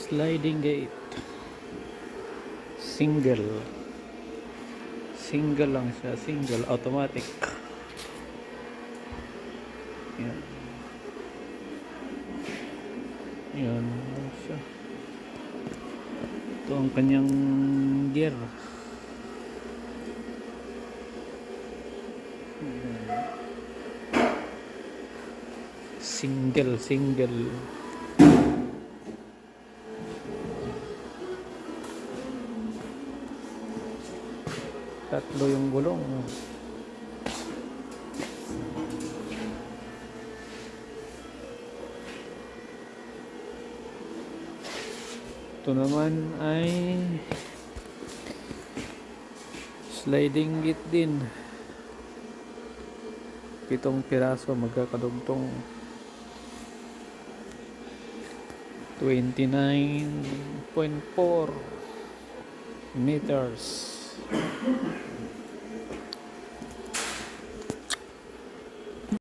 sliding gate, single lang siya, single automatic. Yan, yan lang siya. Ito ang kanyang gear. Single tatlo yung gulong. Ito naman ay sliding gate din, 7 piraso magkakadugtong, 29.4 meters.